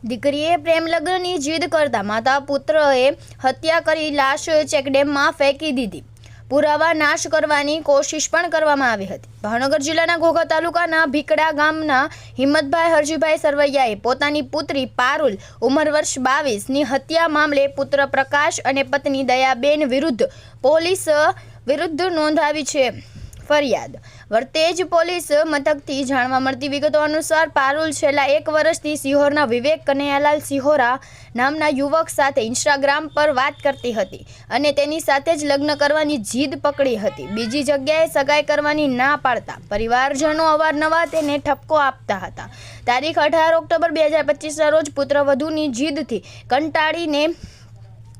દીકરીએ પ્રેમ લગ્નની જીદ કરતા માતા પુત્રએ હત્યા કરી લાશ ચેકડેમમાં ફેંકી દીધી. પુરાવા નાશ કરવાની કોશિશ પણ કરવામાં આવી હતી. ભાવનગર જિલ્લાના ઘોઘા તાલુકાના ભીકડા ગામના હિંમતભાઈ હરજીભાઈ સરવૈયાએ પોતાની પુત્રી પારુલ ઉંમર વર્ષ 22ની હત્યા મામલે પુત્ર પ્રકાશ અને પત્ની દયાબેન વિરુદ્ધ પોલીસ વિરુદ્ધ નોંધાવી છે ફરિયાદ. વર્તેજ પોલીસ મથકથી જાણવા મળતી વિગતો અનુસાર પારુલ છેલ્લા 1 વર્ષથી સિહોરના વિવેક કનૈયાલાલ સિહોરા નામના યુવક સાથે ઇન્સ્ટાગ્રામ પર વાત કરતી હતી અને તેની સાથે જ લગ્ન કરવાની જીદ પકડી હતી. બીજી જગ્યાએ સગાઈ કરવાની ના પાડતા પરિવારજનો અવારનવાર તેને ઠપકો આપતા હતા. તારીખ 18 ઓક્ટોબર 2025ના રોજ પુત્રવધૂની જીદથી કંટાળીને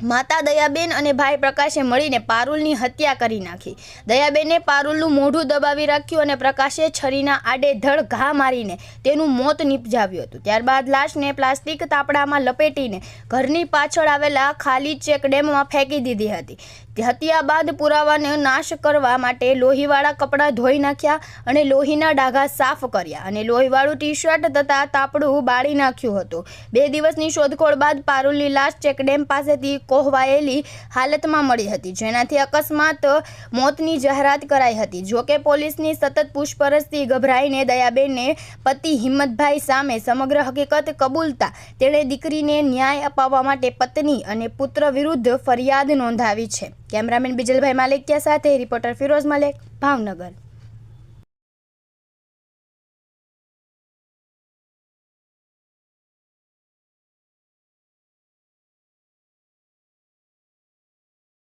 માતા દયાબેન અને ભાઈ પ્રકાશે મળીને પારુલની હત્યા કરી નાખી. દયાબેને પારુલનું મોઢું દબાવી રાખ્યું અને પ્રકાશે છરીના આડેધડ ઘા મારીને તેનું મોત નિપજાવ્યું હતું. ત્યારબાદ લાશને પ્લાસ્ટિક તાપડામાં લપેટીને ઘરની પાછળ આવેલા ખાલી ચેકડેમમાં ફેંકી દીધી હતી. હત્યા બાદ પુરાવાનો નાશ કરવા માટે લોહીવાળા કપડાં ધોઈ નાખ્યા અને લોહીના ડાઘા સાફ કર્યા અને લોહીવાળું ટી-શર્ટ તથા તાપડું બાળી નાખ્યું હતું. 2 દિવસની શોધખોળ બાદ પારુલની લાશ ચેકડેમ પાસેથી કોહવાયેલી હાલતમાં મળી હતી, જેનાથી અકસ્માત મોતની જાહેરાત કરાઈ હતી. જોકે પોલીસની સતત પૂછપરછથી ગભરાઈને દયાબેને પતિ હિંમતભાઈ સામે સમગ્ર હકીકત કબૂલતા તેણે દીકરીને ન્યાય અપાવવા માટે પત્ની અને પુત્ર વિરુદ્ધ ફરિયાદ નોંધાવી છે. કેમેરામેન બિજલભાઈ માલિકિયા સાથે રિપોર્ટર ફિરોઝ મલેક, ભાવનગર.